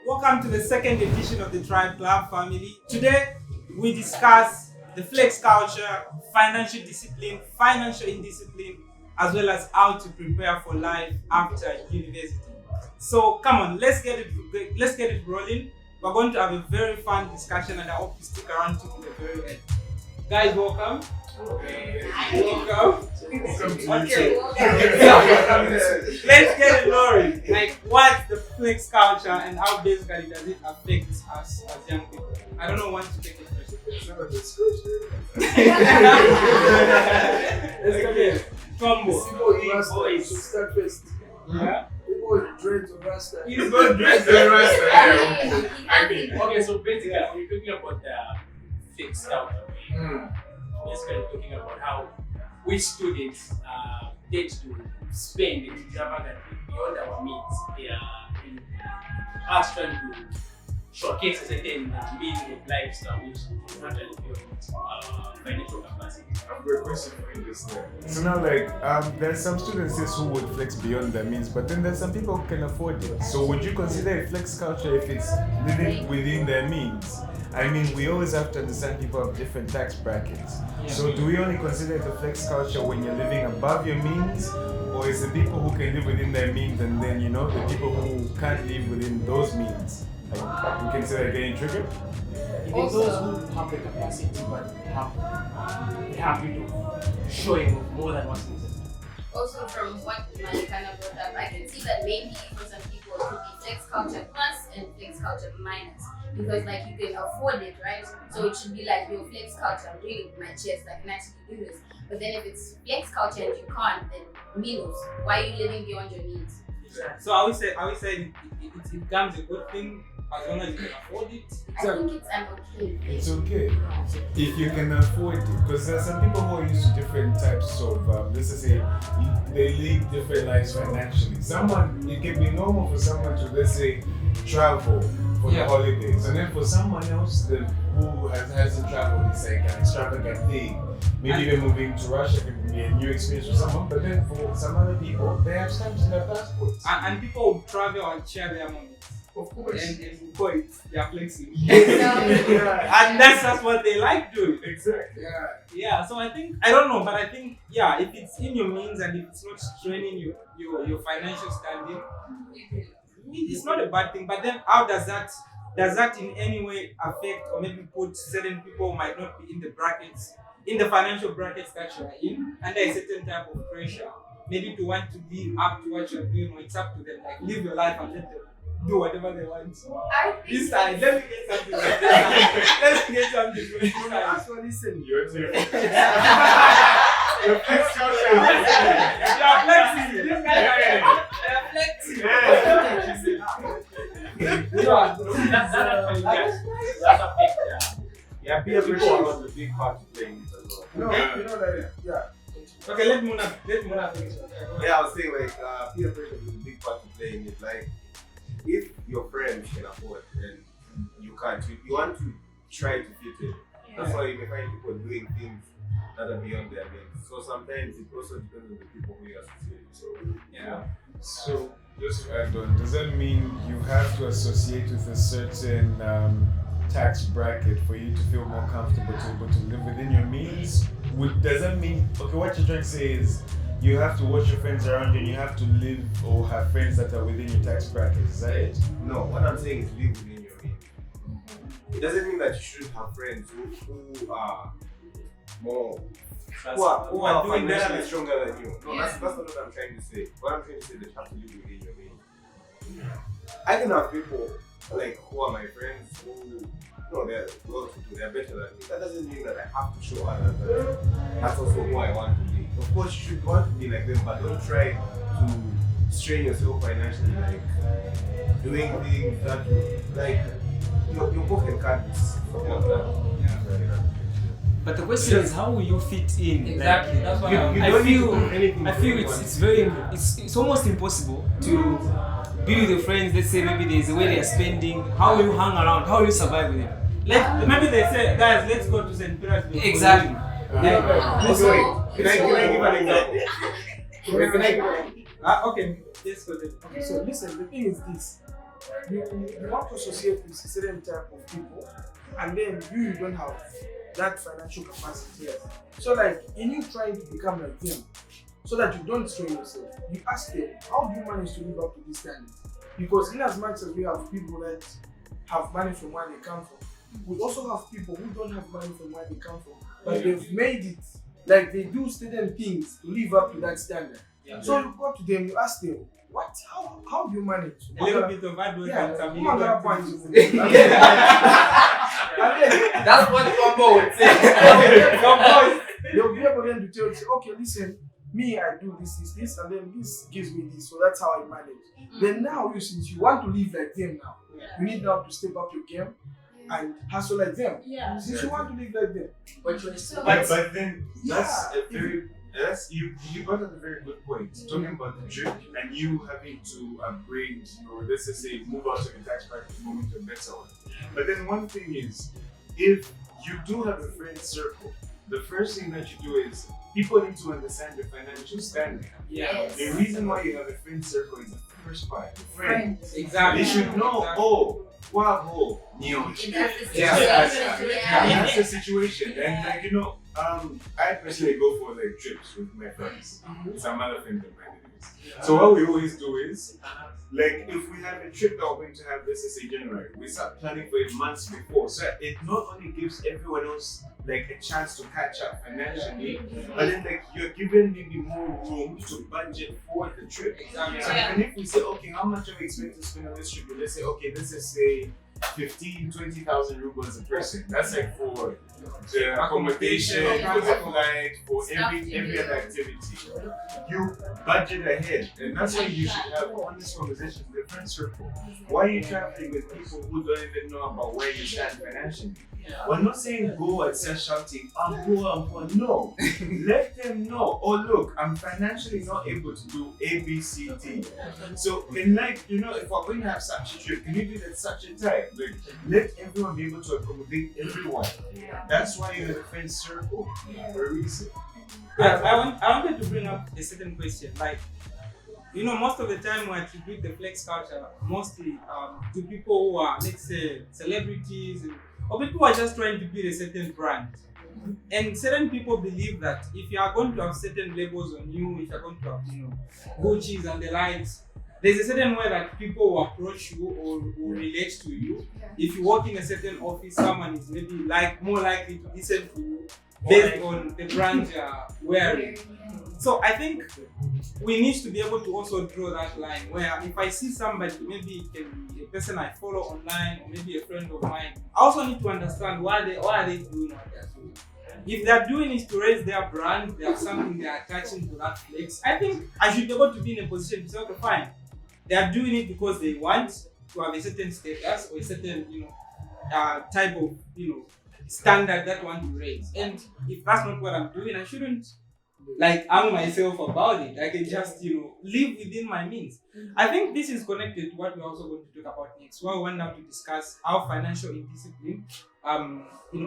Welcome to the second edition of the Tribe Club family. Today, we discuss the flex culture, financial discipline, financial indiscipline, as well as how to prepare for life after university. So come on, let's get it rolling. We're going to have a very fun discussion, and I hope you stick around to the very end. Guys, welcome. Welcome. Okay. Let's get it rolling. Like, what's the flex culture and how basically does it affect us as young people? I don't know when to take it first. Let's come here. Combo. Start first. Yeah. Dreads or Rasta. He's got dreads or Rasta. I mean, okay, so basically, we're talking about the fixed culture. Basically, talking about how we students tend to spend extravagantly beyond our means. They are in us trying to showcase a certain meaning of lifestyle which is not really beyond financial capacity. I've got a question for you just there. So now, there's some students who would flex beyond their means, but then there's some people who can afford it. So would you consider a flex culture if it's living within their means? I mean, we always have to understand people have different tax brackets. Yeah. So do we only consider it a flex culture when you're living above your means? Or is the people who can live within their means and then, the people who can't live within those means? Like, we consider getting triggered? Even those who have the capacity but they have showing more than what's necessary. Also, from what Mali kind of brought up, I can see that maybe for some people it could be flex culture plus and flex culture minus. Because you can afford it, right? So it should be like your flex culture, I'm doing it with my chest, I can actually do this. But then if it's flex culture and you can't, then minus. Why are you living beyond your needs? So I would say it becomes a good thing as long as you can afford it. I think it's an okay. It's okay if you can afford it, because there are some people who are used to different types of, let's just say, they live different lives financially. It can be normal for someone to, let's say, travel for the holidays, and then for someone else who hasn't traveled, it's like an extravagant thing. Maybe they're moving to Russia, it can be a new experience for someone, but then for some other people, they have stamps in their passports. And people will travel and share their money. Of course. And points, they are flexing. Yeah. And that's what they like doing. Exactly. Yeah, so I don't know, but I think, if it's in your means and if it's not straining your financial standing, it's not a bad thing. But then how does that in any way affect or maybe put certain people who might not be in the financial brackets that you are in, under a certain type of pressure, maybe to want to live up to what you're doing, or it's up to them, like live your life and let them do whatever they want. This time, let me get something like that. Let's get something for this time. So listen. You're Your flex culture. You're flexing. This guy is flexing. Yeah, peer pressure was a big part to play in it as well. Okay, let Muna finish. Yeah, I was saying peer pressure is a big part to play in it. Like, if your friends can afford and you can't, you want to try to fit in. That's why you may find people doing things that are beyond their means. So sometimes it also depends on the people who you associate with. So just to add on, does that mean you have to associate with a certain tax bracket for you to feel more comfortable to able to live within your means? Does that mean, what you're trying to say is you have to watch your friends around you and you have to live or have friends that are within your tax bracket? Is that it? No, what I'm saying is live within your means. It doesn't mean that you should have friends who are more who are doing financially stronger than you. No, that's not what I'm trying to say. What I'm trying to say is that you have to live within your means. I can have people who are my friends who they're well to do, they're better than me. That doesn't mean that I have to show others that that's also who I want to be. Of course you should want to be like them, but don't try to strain yourself financially, doing things that your pocket can't something like that. But the question is, how will you fit in? Exactly. That's why I feel it's almost impossible to be with your friends. Let's say maybe there's a way they are spending. How will you hang around? How will you survive with them? Maybe they say, guys, let's go to St. Petersburg. Exactly. Can I give an example? Okay, let's go there. Okay, so listen, the thing is this. you want to associate with a certain type of people, and then you don't have that financial capacity. So like in you trying to become like them, so that you don't strain yourself, you ask them, how do you manage to live up to this standard? Because in as much as we have people that have money from where they come from, we also have people who don't have money from where they come from, but they've made it, like they do certain things to live up to that standard. So you go to them, you ask them, how do you manage? A little bit of hard work and some That's what Combo would say. They'll be able then to tell you, okay, listen, me, I do this, and then this gives me this, so that's how I manage. Then now, since you want to live like them now, you need now to step up your game and hustle like them. Since you want to live like them. But then that's a very you brought up a very good point. Talking about the drip and you having to upgrade or let's just say move out of a tax bracket move into a better one. But then one thing is, if you do have a friend circle, the first thing that you do is people need to understand your financial standing. The reason why you have a friend circle is the first part. Friends. Exactly. They should know, wow, that's the situation. And like I personally go for like trips with my friends. Some other friends of mine. So what we always do is, like if we have a trip that we're going to have, let's say January, we start planning for it months before. So it not only gives everyone else like a chance to catch up financially, but then like you're given maybe more room to budget for the trip. So even if we say, okay, how much are we expecting to spend on this trip? Let's say, okay, let's just say 15,000-20,000 rubles a person. That's like for the accommodation, for the flight, for every other activity. You budget ahead, and that's why you should have honest conversations with your friend circle. Why are you traveling with people who don't even know about where you stand financially? We're not saying go and start shouting, I'm poor. No. Let them know, oh look, I'm financially not able to do A, B, C, D. So in life, if we're going to have such a trip, can you do it at such a time? Like, let everyone be able to accommodate everyone. That's why you have a friend circle for a reason. I wanted to bring up a certain question. Like, most of the time we attribute the flex culture mostly to people who are, let's say, celebrities or people who are just trying to build a certain brand. And certain people believe that if you are going to have certain labels on you, if you're going to have, Gucci's and the likes, there's a certain way that people will approach you or will relate to you. If you work in a certain office, someone is maybe more likely to listen to you based on the brand you're wearing. So I think we need to be able to also draw that line where if I see somebody, maybe it can be a person I follow online or maybe a friend of mine, I also need to understand why are they doing what they're doing. If they're doing it to raise their brand, they have something they're attaching to that flex, I think I should be able to be in a position to say, okay, fine. They are doing it because they want to have a certain status or a certain, type of, standard that want to raise. And if that's not what I'm doing, I shouldn't hang myself about it. I can just, live within my means. I think this is connected to what we're also going to talk about next. Where we want now to discuss how financial indiscipline,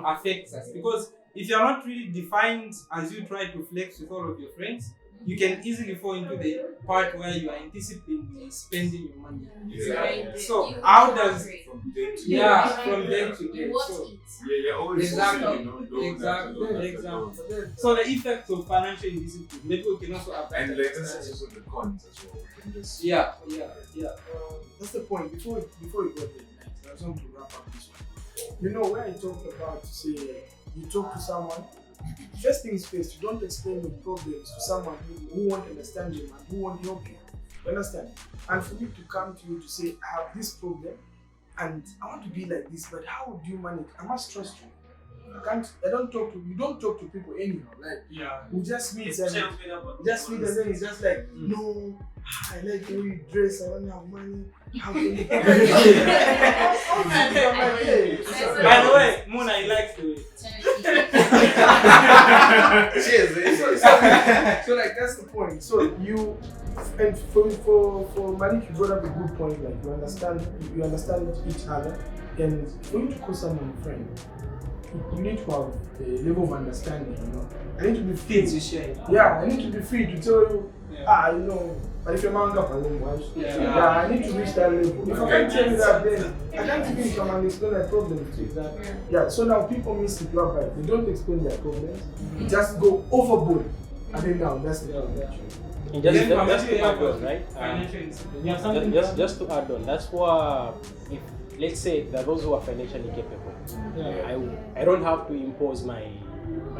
affects us. Because if you're not really defined as you try to flex with all of your friends, you can easily fall into the part where you are indisciplined in spending your money. So how does from day to day? So you're always exactly. So the effects of financial indiscipline, maybe we can also apply. And like that's also the cons as well. We can just That's the point. Before we go there, I just want to wrap up this one. When I talked about say you talk to someone. First things first, you don't explain your problems to someone who won't understand you and who won't help you. You understand? And for me to come to you to say, I have this problem and I want to be like this, but how do you manage? I must trust you. You don't talk to people anyhow. We just meet and then it's just like, no, I like the way you dress, I don't have money. How can you By the way, Mona, he likes the way. So that's the point. So and for Malik, you brought up a good point. Like you understand each other, and for you to call someone a friend, you need to have a level of understanding. I need to be free. To share. Yeah, I need to be free to tell you. But if you're manga for I need to reach that level. If I can't tell you that, then I can't even come and explain my problems to you. Yeah, so now people miss it right. They don't explain their problems. They just go overboard. And then now that's the problem. And just to add on, right? Financial Just to add on, that's why if let's say there are those who are financially capable, I don't have to impose my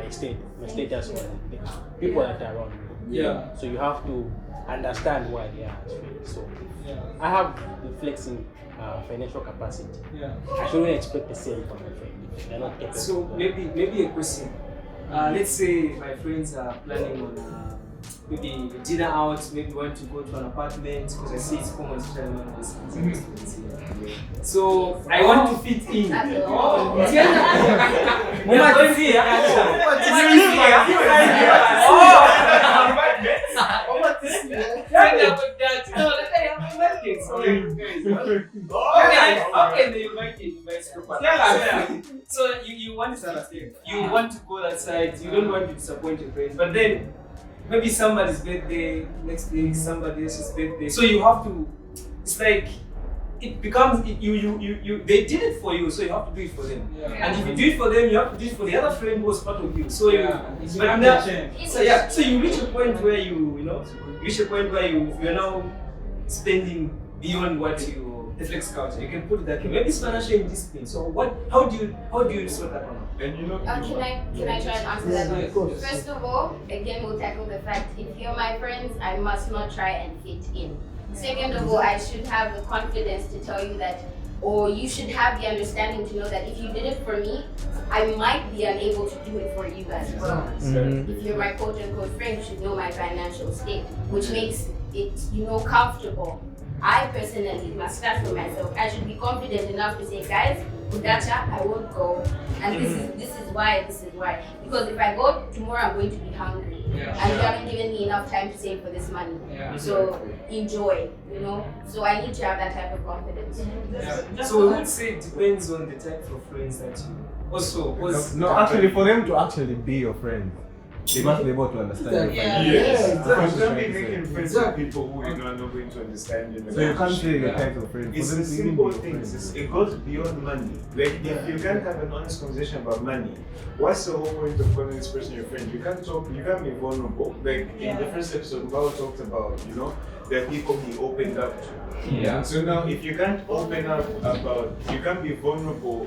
status on the people that are around me. Yeah. So you have to understand why they are as well. So I have the flexing financial capacity. Yeah. I shouldn't expect the same from my friend if they're not capable. So maybe a question. Let's say my friends are planning on maybe dinner out, maybe want to go to an apartment because I see it's common, especially among these students here. So I want to fit in. So you want to understand. You want to go that side. You don't want to disappoint your friends, but then maybe somebody's birthday next week, somebody else's birthday. So you have to. It's like it becomes you. They did it for you, so you have to do it for them. Yeah. And if you do it for them, you have to do it for the other friend who was part of you. So so you reach a point where you you're now spending beyond what the flex culture. You can put it that way. Maybe it's financial discipline. So how do you sort that one out? And you know, Can I try and answer that? First of all, again, we'll tackle the fact if you're my friends, I must not try and fit in. Second of all, I should have the confidence to tell you that, or you should have the understanding to know that if you did it for me, I might be unable to do it for you as well. If you're my quote-unquote friend, you should know my financial state, which makes it, comfortable. I personally must start for myself. I should be confident enough to say, guys, Udacha, I won't go. And this is why. Because if I go tomorrow, I'm going to be hungry. And you haven't given me enough time to save for this money. So enjoy, So I need to have that type of confidence. So we would say it depends on the type of friends that you also. No, actually, for them to actually be your friend, they must be able to understand you. yes, because you can't be making friends with people who you know are not going to understand you. So you can't say your type of friend. It's For the them to even simple be your friend. things. It goes beyond money. Like if you can't have an honest conversation about money, what's the whole point of calling this person your friend? You can't talk. You can't be vulnerable. Like in the first episode, Bao talked about, the people he opened up to. Yeah. So now, if you can't open up about, you can't be vulnerable.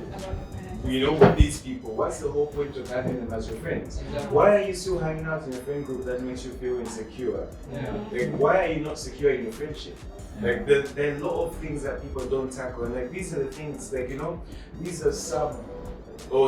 With these people, what's the whole point of having them as your friends? Why are you still hanging out in a friend group that makes you feel insecure? Like, why are you not secure in your friendship? Like, there are a lot of things that people don't tackle, and like these are the things, these are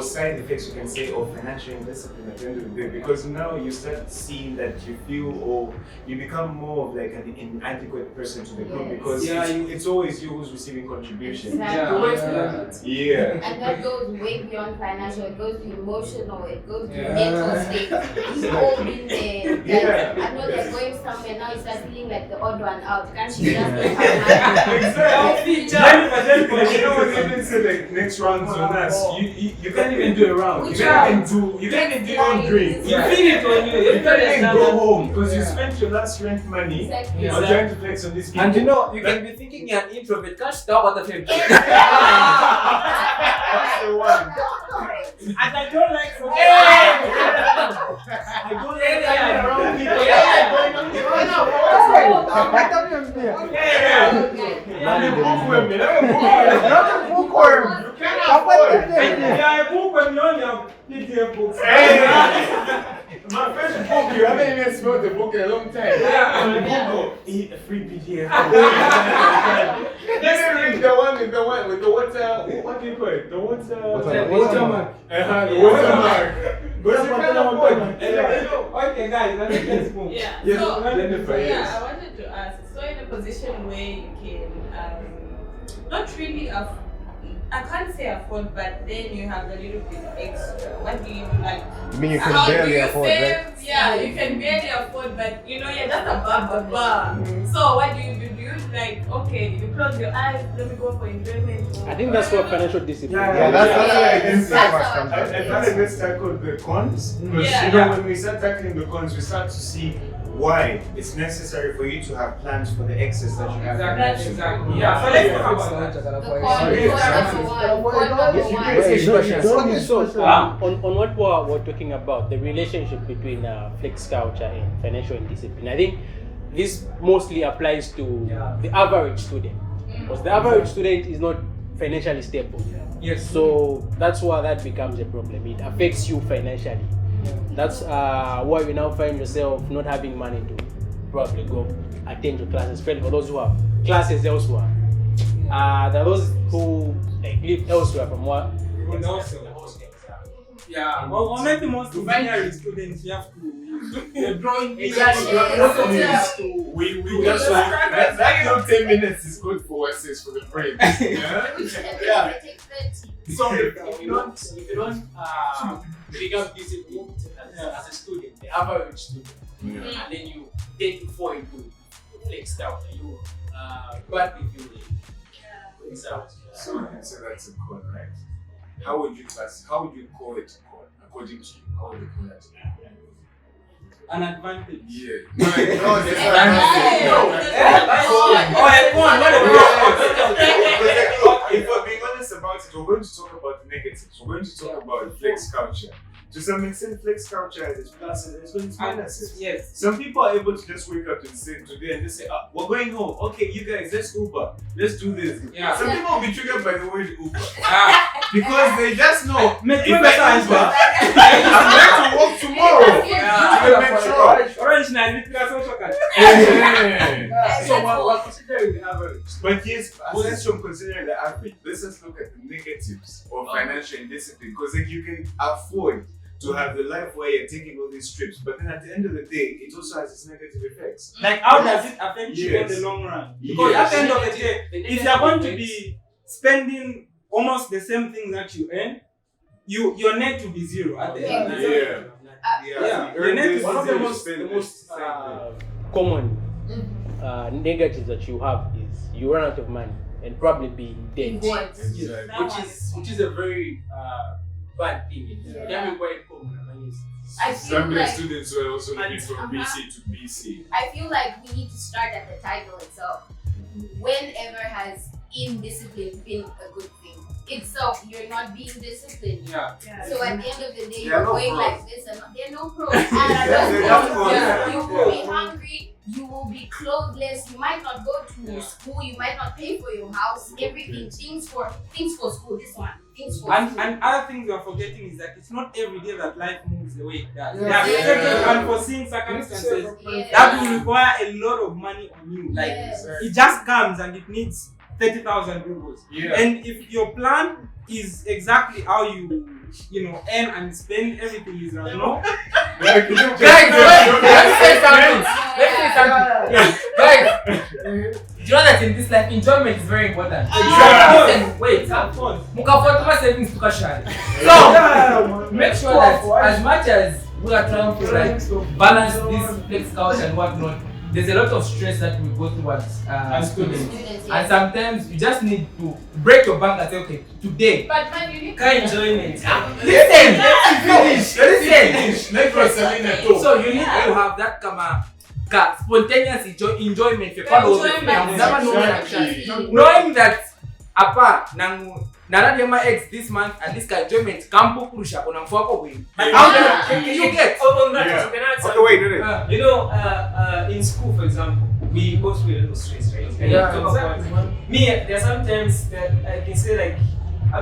side effects, you can say, of financial indiscipline at the end of the day, because now you start seeing that you feel, or you become more of like an inadequate person to the group, because it's always you who's receiving contributions. Exactly. And that goes way beyond financial, it goes to emotional, it goes to mental state. You've all been there. I know they're going somewhere, now you start feeling like the odd one out. Can't you just Exactly. But you know what they even say, like, next round's on us. You can't even do a round. You can't even do your own drink. You feel it on you. You can't even go home because you spent your last rent money on trying to flex on these people. And you can be thinking you're an introvert. Can't stop what the film. That's the one. And I don't like I don't like around My first book, you haven't even smelled the book in a long time. Eat a free PDF. This is the one with the water. What do you call it? The watermark. The watermark. Okay, guys, let's move. Yes, I yes. wanted to ask. So in a position where you can not really I can't say afford, but then you have a little bit extra. What do you do? Like, You mean you can how do barely you afford, save? right? Yeah, you can barely afford, but you're just above the bar. So what do you do? Do you okay, you close your eyes, let me go for enjoyment? I think that's what financial discipline. That's why I didn't say That's much how sometimes. I thought let's tackle the cons. Because Yeah. when we start tackling the cons, we start to see why it's necessary for you to have plans for the excess that you have. Exactly. Yeah. So let's talk about that. So, on what we're talking about, the relationship between flex culture and financial indiscipline, I think this mostly applies to the average student, because the average student is not financially stable. Yes. So that's why that becomes a problem. It affects you financially. That's why you now find yourself not having money to probably go attend your classes, especially for those who have classes elsewhere. There are those who live elsewhere from what. Yeah. Well, maybe most engineering students you have to. You're drawing We just that 10 minutes is good for us, for the brain. Yeah. So if you don't pick up discipline as a student, the average student, and then you tend to fall into flex out, you badly feel flex out. So you can say that's a con, right? How would you call it a con? According to you, how would you call that? An advantage. Yeah. Oh, a con. If we're being honest about it, we're going to talk about the negatives. We're going to talk about flex culture. To some extent, flex culture has its pluses and its minuses. Yes. Some people are able to just wake up and say today and just say, we're going home. Okay, you guys, let's Uber. Let's do this. Yeah. Some people will be triggered by the word Uber. Because they just know if I Uber, I'm going to work tomorrow to the metro. So we're considering the average. But yes, aside from considering the average, let's just look at the negatives of financial indiscipline. Because like, you can afford to have the life where you're taking all these trips, but then at the end of the day, it also has its negative effects. Like, how does it affect you in the long run? Because at the end of the day, if you're going to be spending almost the same thing that you earn, your net will be zero at the end. Your net is One of the most common negatives that you have is you run out of money and probably be in debt, which is a very bad thing. It can be quite common. Zambian students were also looking from BC to BC. I feel like we need to start at the title itself. Whenever has indiscipline been a good thing? Itself, you're not being disciplined. So at the end of the day, you're going like this, and there are no pros. You will be hungry. You will be clothless. You might not go to school. You might not pay for your house. Everything, things for school. This one, things for school. And other things you're forgetting is that it's not every day that life moves the way it does. There are certain unforeseen circumstances that will require a lot of money on you. Like it just comes and it needs 30,000 rubles. And if your plan is exactly how you earn and spend, everything is right. No? Guys, let's say something. Guys, do you know that in this life, enjoyment is very important. Listen, wait, mukafuata savings to kashari. So, make sure that as much as we are trying to balance this flex culture and whatnot, there's a lot of stress that we go through as students. And sometimes you just need to break your bank and say, okay, today. But man, you need to enjoyment. Listen. So you need to have that spontaneous enjoyment. Knowing that apa naradi my ex this month and this enjoyment kampo kurusha kuna mfuako win. You get. Okay, wait. In school, for example, we go through a lot of stress, right? And me, there are sometimes that I can say like,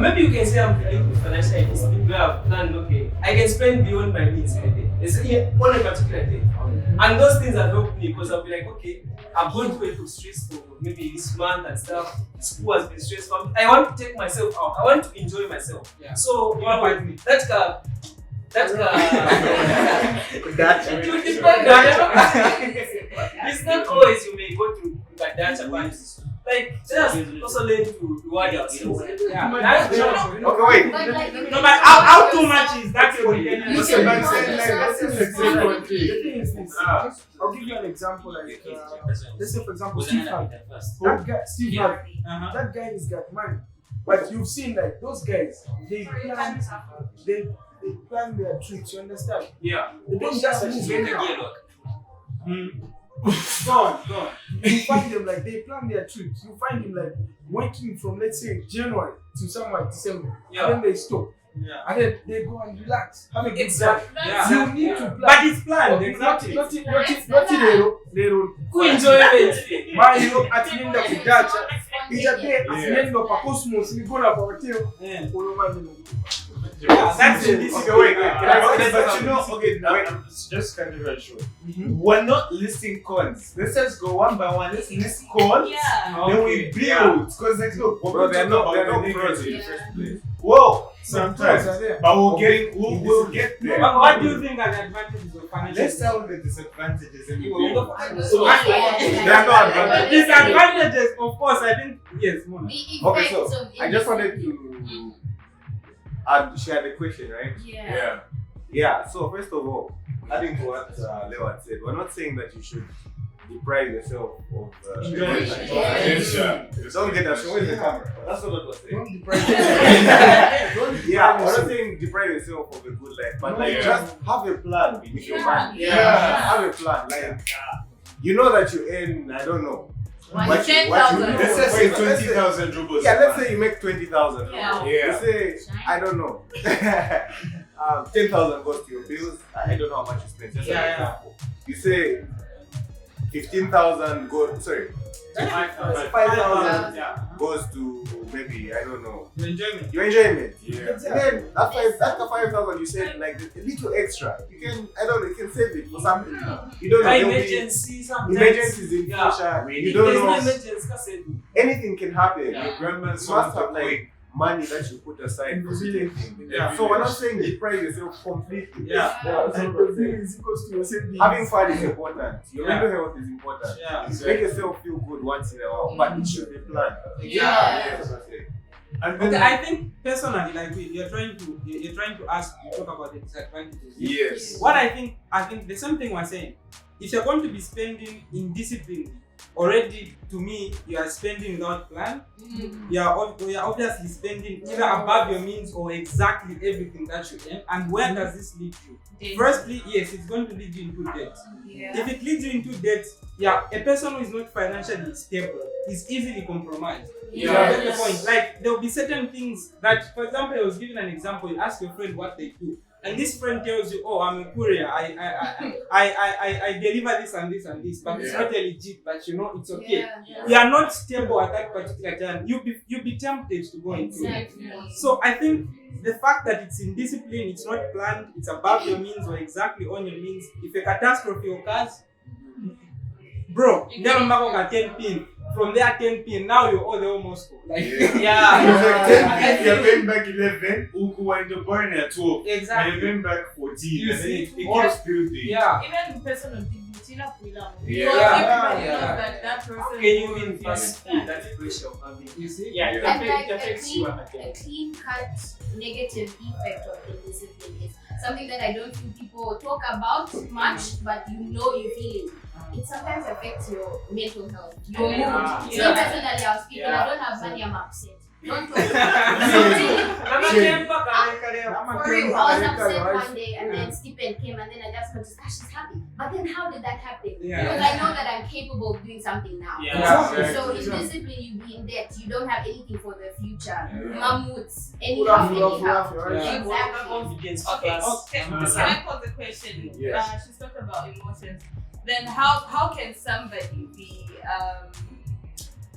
maybe you can say I'm feeling with financial indiscipline where I've planned, okay, I can spend beyond my means in a day. It's on a particular day. And those things have helped me because I'll be like, okay, I'm going through a lot of stress for maybe this month and stuff. School has been stressful. I want to take myself out. I want to enjoy myself. So, that's it's not always you may go to that, but like just also learn to reward yourself. Okay, wait. No, but how too much is that? I'll give you an example. Like, let's say, for example, Steve Harvey. That guy, Steve Harvey. That guy has got money, but you've seen like those guys. They plan their trips. You understand? Yeah. They don't just move anyhow. Go on. You find them like they plan their trips. You find them like working from, let's say, January to somewhere December, Yeah. and then they stop, Yeah. and then they go and relax, have a good Exactly. time. Yeah. You need to plan. But it's planned, exactly. Not lero Kuenjoyment. mayo atienda kudacha ijabe atienda pa cosmos ni gonna pa hotel Yeah. oyo manje Yeah, that's Okay, wait. But you know, okay, now I'm just kind of very short. We're not listing cons. Let's just go one by one. Let's list cons. Yeah. Then we build. Because like, look, Bro, they're not the pros in the negative. first place. Whoa, sometimes. are there. But we'll get there. What do you think are the advantages of financial? Let's start with the disadvantages and we build. There are no advantages. Disadvantages, of course, I think yes, Mona. The Okay, effects so of I just wanted to share the question, right? Yeah. Yeah, so first of all, adding to what Leo had said, we're not saying that you should deprive yourself of Enjoyment. Don't get that show in the camera. That's not what we're saying. Don't deprive Yeah, we're not saying deprive yourself of a good life, but like just have a plan with your mind. Yeah. Have a plan. Like you know that you earn, I don't know. Like what you 10,000. know. Let's just say 20,000 rubles. Yeah, let's say you make 20,000. Yeah. Let's say, I don't know. 10,000 goes to your bills. I don't know how much you spend. Just Yeah, an example. You say 15,000 goes, sorry, 5,000 goes to maybe, I don't know, Your enjoyment. your enjoyment. Yeah. And then after 5,000, you said like a little extra. You can, I don't know, you can save it for something. You don't know. there'll be Emergency sometimes. emergencies in Yeah. future. You If don't there's no know. emergency, can say do. Anything can happen. Yeah. Your grandma's must have like money that you put aside for certain things. Yeah. So we're not saying deprive yourself completely. Yeah. That's and not what the we're bill saying. is equals to your savings. Having fun is important. Your Yeah. mental health is important. Yeah. Make yourself feel good once in a while, but it should be planned. Yeah. That's what I'm saying. And then, Okay, I think personally, like you're trying to ask, you talk about the disadvantages. yes. What I think the same thing we're saying. If you're going to be spending indisciplined, already to me you are spending without plan. You are obviously spending either above your means or exactly everything that you earn. And where does this lead you? Firstly, yes, it's going to lead you into debt. If it leads you into debt, a person who is not financially stable is easily compromised. You get the point. Like there will be certain things that, for example, I was giving an example. You ask your friend what they do, and this friend tells you, "Oh, I'm a courier. I deliver this and this and this, but it's not legit. But you know, it's okay." You are not stable at that particular time. You be tempted to go into it. So I think the fact that it's in discipline, it's not planned, it's above your means or exactly on your means. If a catastrophe occurs, bro, then back on 10 pin. From there 10 pin, now you owe the whole Moscow. Like, If you're paying back 11, Uku wind up burning at 12. And exactly. you're paying back 14. You and then see? it keeps building. Yeah. Even person of dignity, not Mwila. Yeah. Everybody Yeah. knows that person. Can you is even fast understand. that pressure of having? You see? Yeah, And it like affects you and a clean-cut negative effect of indiscipline is something that I don't think people talk about much, but you feel it. It sometimes affects your mental health, your mood. Yeah. Me personally, I was speaking, I don't have money, I'm upset. Don't talk about For real, I was upset one day and then stipend came and then I just noticed, she's happy. But then how did that happen? Yeah. Because I know that I'm capable of doing something now. Yeah. So in discipline, you be in debt. You don't have anything for the future. Yeah. Mammoths, Full anyhow. Yeah. Exactly. confidence. Okay, plus. can I pose a question? Yes. She's talking about emotions. Then how can somebody be,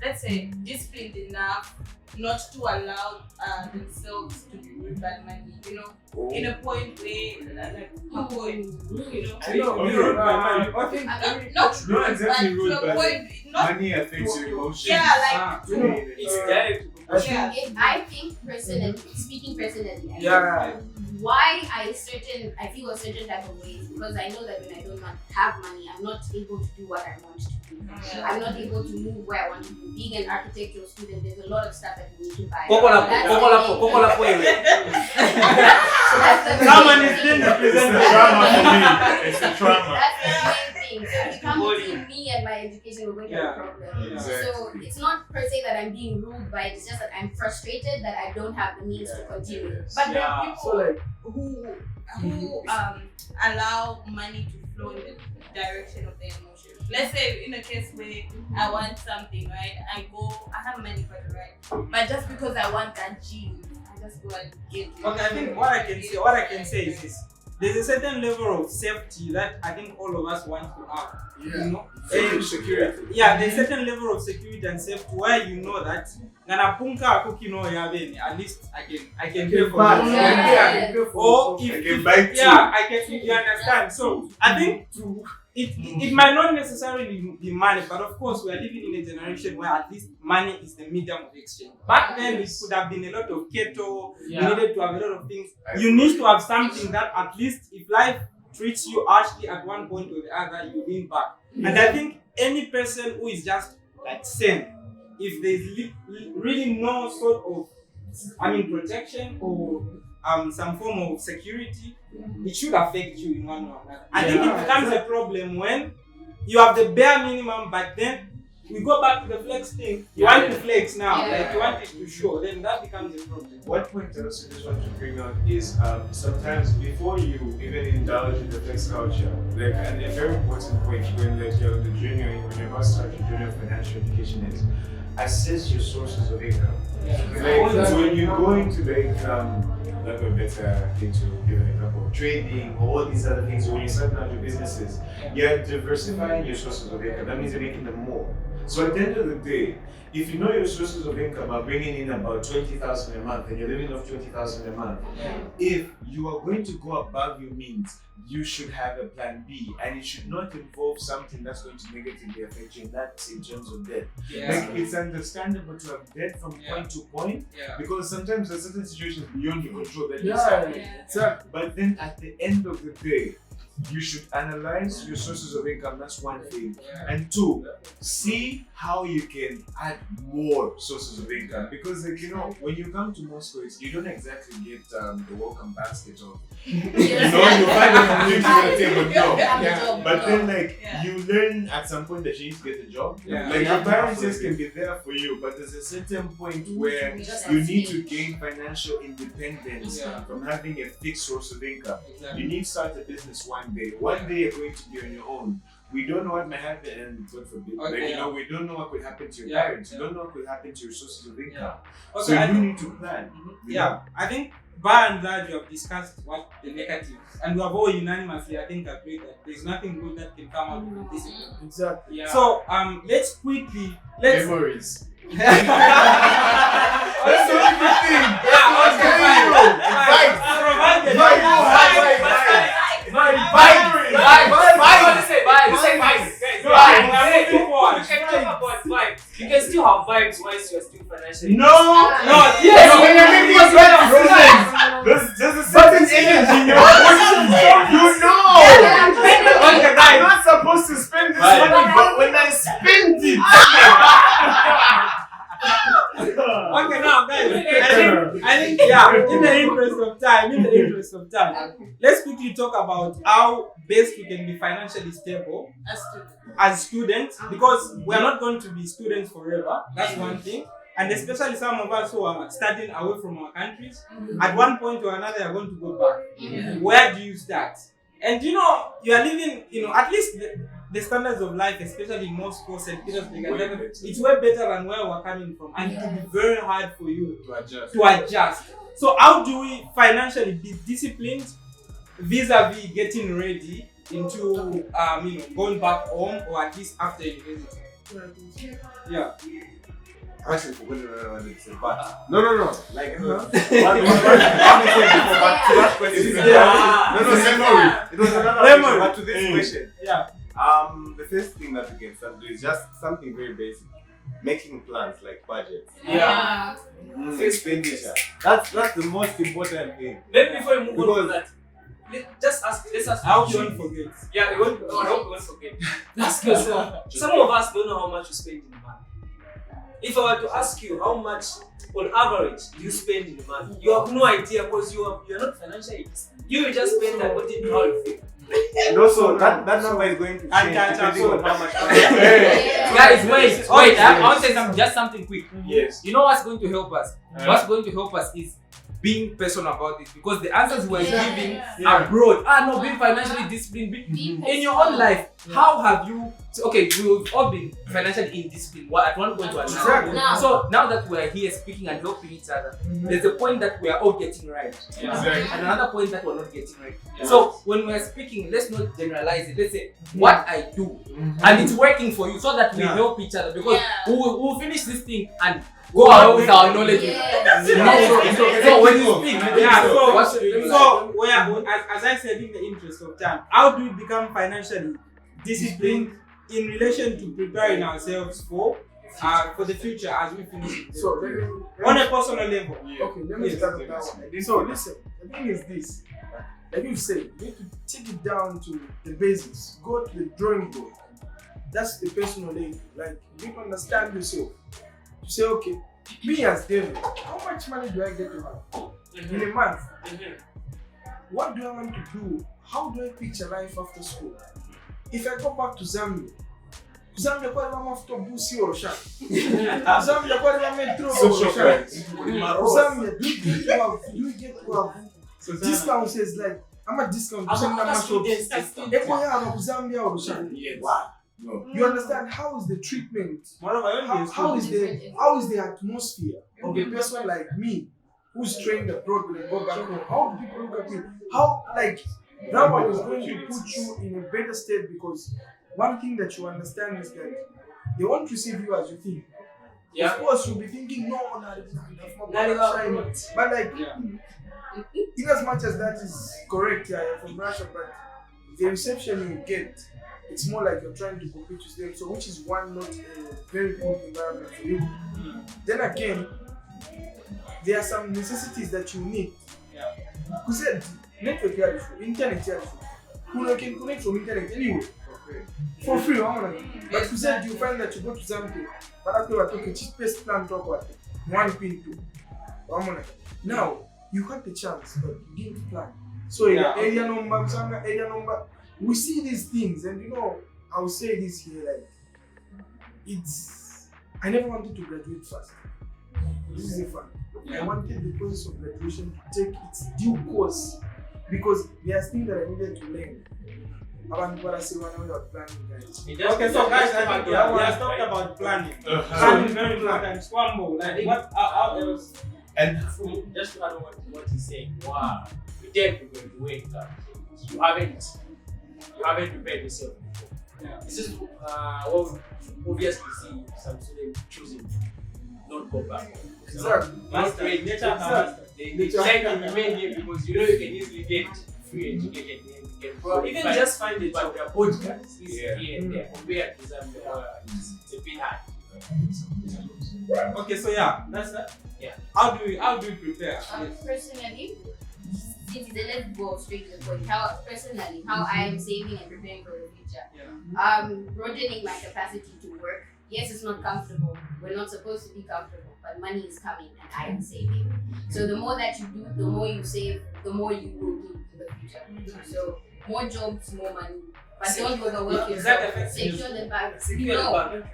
let's say, disciplined enough not to allow themselves to be ruled by money? In a point where, like, a point, not Not exactly but ruled to by a point, not money affects your emotions. yeah, like It's direct. I think personally, speaking personally, Yeah. why I feel a certain type of ways because I know that when I don't have money, I'm not able to do what I want to do. I'm not able to move where I want to do. Being an architectural student, there's a lot of stuff that you need to buy. Someone is still It's a trauma for me. It's a trauma. That's the main thing. saying. So if you come between me and my education, we're going to have a problem. Yeah. So it's not per se that I'm being rude by it. It's just that I'm frustrated that I don't have the means to continue. But there are Yeah. people So like, who allow money to flow in the direction of their emotions. Let's say in a case where I want something, right? I have money for it, right? But just because I want that gene, I just go and get it. Okay, I think what I can say is this. There's a certain level of safety that I think all of us want to have. You know? And Security. yeah, there's a certain level of security and safety where you know that nganapunka kukino yabeni, at least I can pay for it. Yeah. Or I if can buy two. yeah, I can, you understand. So I think it might not necessarily be money, but of course we are living in a generation where at least money is the medium of exchange. Back then it could have been a lot of keto, you needed to have a lot of things. You need to have something that at least if life treats you harshly at one point or the other, you lean back. And I think any person who is just like sane, if there's really no sort of protection or some form of security, it should affect you in one way or another. I think it becomes a problem when you have the bare minimum, but then we go back to the flex thing. You want to flex now, like you want it to show, then that becomes a problem. One point I also just want to bring out is sometimes before you even indulge in the flex culture, like and a very important point when like you're the junior, when you're about to start your junior financial education is assess your sources of income. Like when you go into like a better thing to give an example, trading or all these other things, when you start out your businesses, you're diversifying your sources of income. That means you're making them more. So at the end of the day, if you know your sources of income are bringing in about 20,000 a month and you're living off 20,000 a month, if you are going to go above your means, you should have a plan B, and it should not involve something that's going to negatively affect you, and that's in terms of debt. Like it's understandable to have debt from point to point, because sometimes there's certain situations beyond your control that is happening. But then at the end of the day, you should analyze your sources of income. That's one thing. And two, see how you can add more sources of income. Because like, you know, when you come to Moscow, you don't exactly get the welcome basket of you find a community on the table. No. But then like you learn at some point that you need to get a job. Like your parents just can be there for you, but there's a certain point where you need to gain financial independence from having a fixed source of income. You need to start a business one day. One day you're going to be on your own. We don't know what might happen, and God forbid. We don't know what could happen to your parents. You don't know what could happen to your sources of income. So you need to plan. I think by and large, you have discussed what the negatives, and we have all unanimously, I think, agreed that there's nothing good that can come out of this. Exactly. So let's quickly memories. You can still have vibes whilst you're still financially. There's a certain energy in your voice. You know. I'm not supposed to spend this money, but when I spend it. Okay, now guys, I think in the interest of time, let's quickly talk about how best we can be financially stable as students, because we are not going to be students forever. That's one thing. And especially some of us who are studying away from our countries, at one point or another, are going to go back. Where do you start? And you know, you are living, at least the standards of life, especially in Moscow, St. Petersburg, it's way better than where we're coming from. And it will be very hard for you to adjust. So how do we financially be disciplined vis-a-vis getting ready into going back home, or at least after university? Actually, forgot what I said, but no. Like, what we said before, but to that question, memory. It was another question, but to this question, the first thing that we can start doing is just something very basic, making plans like budgets. Expenditure. That's the most important thing. Then before you move on to that, let's ask how you won't forget. We won't forget. Ask yourself. Some of us don't know how much you spend in a month. If I were to ask you how much on average do you spend in a month, you have no idea, because you're not financially. You will just spend according to how you feel. And also, that number is going to change depending on how much. Guys, wait. I want to say just something quick. Yes. You know what's going to help us? What's going to help us is being personal about it, because the answers we're giving are broad. No, being financially disciplined. In your own life, how have you? Okay, we've all been financially indisciplined at one point or another. Exactly. So now that we're here speaking and helping each other, there's a point that we are all getting right, and another point that we're not getting right. So when we're speaking, let's not generalize it. Let's say what I do, and it's working for you, so that we help each other, because we'll finish this thing and go out with our knowledge. So when you speak, as I said, in the interest of time, how do we become financially disciplined in relation to preparing ourselves for the future as we finish it? So on a personal level. Okay, let me start with that one. So listen, the thing is this. Like you said, you need to take it down to the basics. Go to the drawing board. That's the personal level. Like, you need to understand yourself. To say, okay, me as David, how much money do I get to have in a month? What do I want to do? How do I picture life after school? If I go back to Zambia kwa lima mafuta busi or sha. Zambia kwa lima metro or sha. Zambia, do you get to have discounts? Is like, I'm a discount. No. You understand how is the treatment? How is the atmosphere of a person like me who's trained abroad when I go back home? How do people look at me? How, like, that one is going to put you in a better state, because one thing that you understand is that they won't receive you as you think. Of course, you'll be thinking, no, but like, in as much as that is correct, you're from Russia, but the reception you get, it's more like you're trying to compete with them, so which is one not a very good environment for you. Then again, there are some necessities that you need. Because network here, internet here, you can connect from internet anyway for free. But you said you find that you go to Zambia, but after you are talking cheapest plan, talk what 1 pin 2. Now you had the chance, but you didn't plan. So area number. We see these things, and you know, I'll say this here, like, I never wanted to graduate fast. This is a fact. I wanted the process of graduation to take its due course, because there are things that I needed to learn. About what I say when we were planning, guys. Okay, so guys, I think we have talked about planning. Planning is very important. One more, like, what else? And just to add on what he's saying, wow, you did graduate, you haven't prepared yourself before. This is what we obviously see some students choosing to not go back. Exactly. They try to remain here because you know you can easily get free education. Even just find a job. But their podcast is here and there compared to Zambia, it's a bit hard. Okay, so that's that. Yeah. How do we prepare? Personally, let's go straight to the point. How I am saving and preparing for the future. Broadening my capacity to work. Yes, it's not comfortable. We're not supposed to be comfortable, but money is coming and I am saving. So the more that you do, the more you save, the more you will do in the future. So more jobs, more money. But don't overwork yourself. Secure the bag.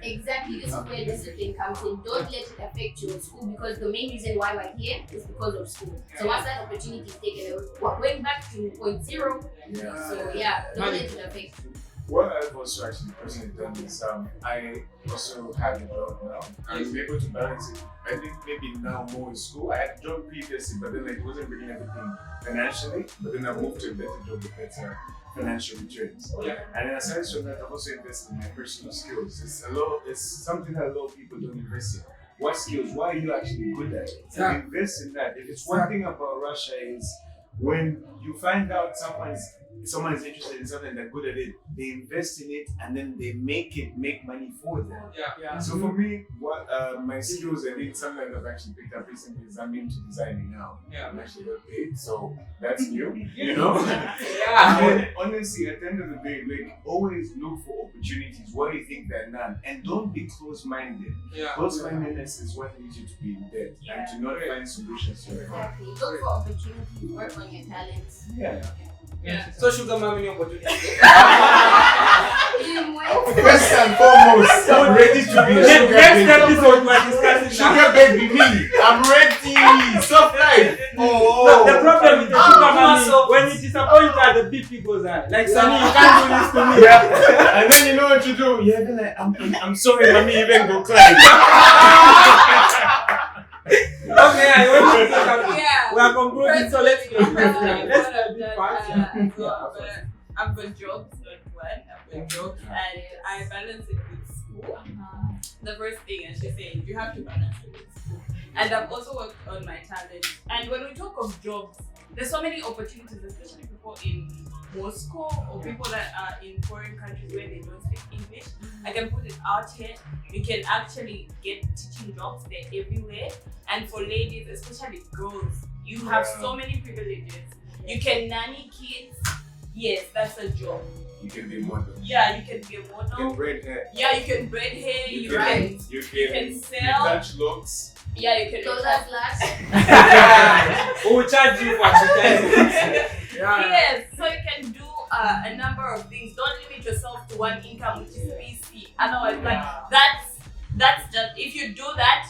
Exactly. This is where discipline comes in. Don't let it affect you at school, because the main reason why we're here is because of school. So once that opportunity is taken, we're going back to point zero. So don't let it affect you. What I've also actually personally done is I also have a job now. I'm able to balance it. I think maybe now more in school. I had a job previously, but then it wasn't bringing everything financially. But then I moved to a better job with better financial returns. And then aside from that, I've also invested in my personal skills. It's something that a lot of people don't invest in. What skills? Why are you actually good at it? So invest in that. If it's one thing about Russia is when you find out someone is interested in something, they're good at it, they invest in it and then they make money for them. So for me, what my skills, I think something that I've actually picked up recently is I'm into designing now. I'm actually well paid, so that's new, you know? Honestly, at the end of the day, like, always look for opportunities where you think there are none, and don't be close-minded. Close-mindedness is what leads you to be in debt and to not find solutions to it. Exactly. Look for opportunities, work on your talents. Yeah. So sugar mommy ni opportunity. First and foremost, I'm ready to be a sugar Next baby. episode we're discussing Sugar baby me. I'm ready. Soft life. No, the problem with the sugar mommy, when you disappoint her, the BP goes high. Like Sunny, you can't do this to me. Yeah. And then you know what you do? You're even like, I'm sorry, mommy, even go climb. Okay, I want to talk about Yeah. we are concluding, so let's go. Personally, Let's what I've be done, fast. I've got jobs, not one. I've got jobs, and I balance it with school. The first thing, as she said, you have to balance it with school. And I've also worked on my talent. And when we talk of jobs, there's so many opportunities, especially people in Moscow or people that are in foreign countries where they don't speak English. I can put it out here. You can actually get teaching jobs there everywhere. And for ladies, especially girls, you have so many privileges. You can nanny kids. Yes, that's a job. You can be model. Yeah, you can be a You model. can braid hair. Yeah, you can braid hair. You can sell. Touch looks. Yeah, you can. Who will charge you for advertising? Yes, so you can do a number of things. Don't limit yourself to one income, which is BC. Otherwise, like that's just if you do that,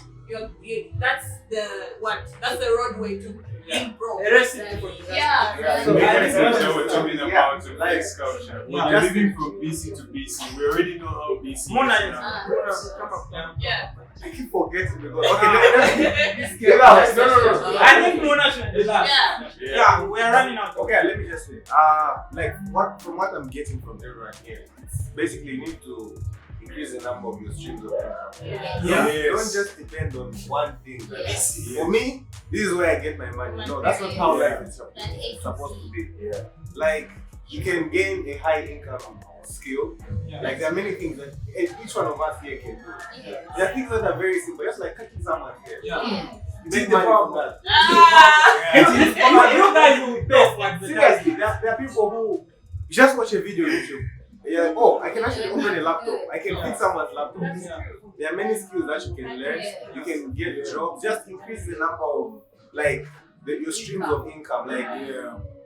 that's the roadway to being broke. A recipe for disaster. Yeah. So I that's think- what we're talking about to Like, flex culture. yeah. We're living from BC to BC. We already know how BC Mona, is yes. now. Come up. Yeah. I keep forgetting because No. I think Mona should be last. Yeah. Yeah, we are running out. Okay, let me just say, like from what I'm getting from everyone here, it's basically you need to increase the number of your streams of income. Yes. Don't just depend on one thing. Yes. For me, this is where I get my money. No, that's not how life is supposed to be. Yeah. Like you can gain a high income skill. Yeah. Like there are many things that each one of us here can do. There are things that are very simple, just like cutting someone's hair. Yeah. You make money from that. You guys will pay for advertising. Seriously, there are people who just watch a video on YouTube. You're like, oh, I can actually open a laptop. I can fix someone's laptop. Yeah. There are many skills that you can learn. You can get jobs. Just increase the number of like your streams of income. Like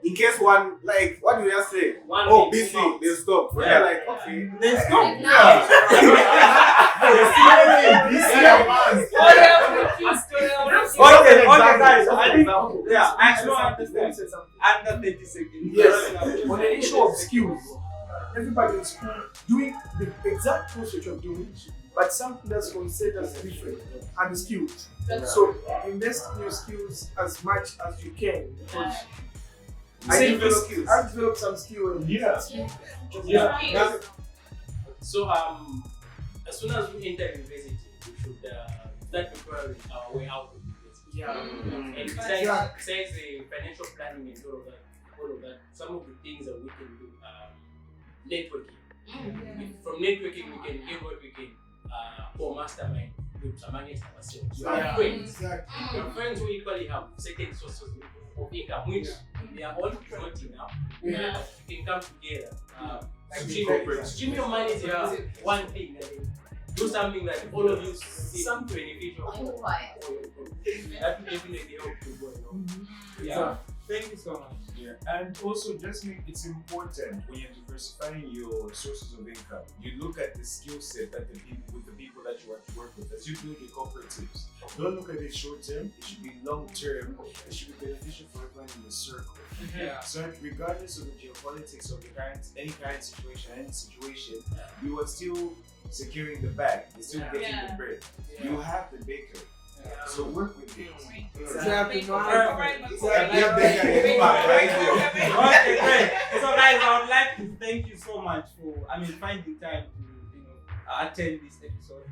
in case one like what do you just say? Oh, busy, they stop. Yeah. They're like, okay, Then stop. Okay, guys. I think I don't understand. Under 30 seconds. Yes. On the issue of skills, everybody in school doing the exact process you're doing, but something that's considered as different and the skills. So invest in your skills as much as you can because I developed some skills. Yeah. So as soon as we enter university, we should start preparing our way out of university. Yeah. And besides the financial planning and all of that, some of the things that we can do, networking. From networking, we can get what we can for mastermind groups amongst ourselves. You have friends. Your friends who equally have certain sources of income, which they are all floating now. You can come together. Stream your money is one thing. Do something that all of you see some beneficial for your group. That will definitely help you go. Yeah. Thank you so much. Yeah, and also just make it's important when you're diversifying your sources of income. You look at the skill set that the people that you want to work with. As you build your cooperatives, don't look at it short term. It should be long term. It should be beneficial for everyone in the circle. Yeah. So regardless of the geopolitics of any current situation, you are still securing the bag. You're still getting the bread. You have the baker. So work with it. Okay, great. So guys, I would like to thank you so much for finding time to attend this episode.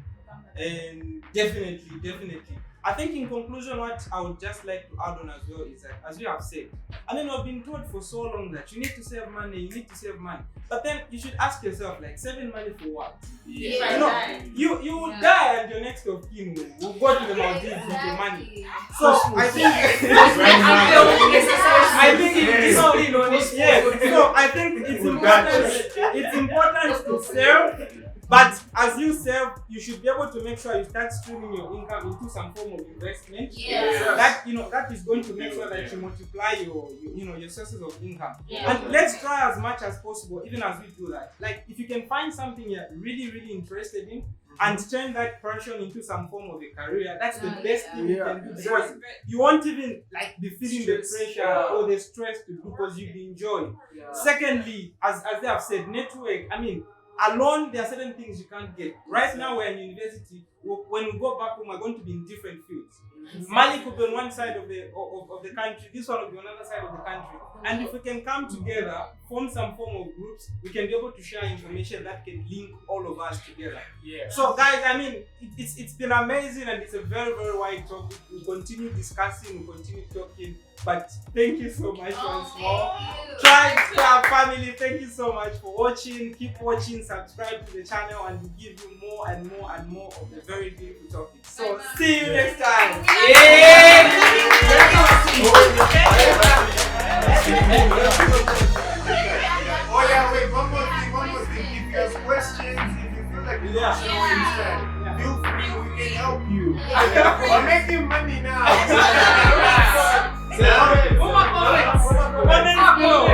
And definitely. I think in conclusion, what I would just like to add on as well is that, as you have said, I've been told for so long that you need to save money, But then you should ask yourself, like, saving money for what? You will die and your next of kin will go to the Maldives with your money. So I think it's important to save But as you save, you should be able to make sure you start streaming your income into some form of investment. That that is going to make sure that you multiply your sources of income. And let's try as much as possible, even as we do that. Like if you can find something you're really, really interested in and turn that passion into some form of a career, that's the best thing you can do. Because you won't even like be feeling the pressure or the stress to do because you enjoy. Secondly, as they have said, network. I mean, alone there are certain things you can't get. Right now we're in university. When we go back home, we're going to be in different fields. Mali could be on one side of the country, this one will be on another side of the country. And if we can come together, form some form of groups, we can be able to share information that can link all of us together. So guys, I mean, it's been amazing and it's a very, very wide topic. We'll continue discussing, we'll continue talking. But thank you so much once more. Tribe Club family, thank you so much for watching. Keep watching, subscribe to the channel, and we'll give you more and more and more of the very beautiful topics. So see you next time. Oh yeah, wait, one more thing. If you have questions, if you feel like you don't know where you stand, feel free, we can help you. We're making money now. Comment below.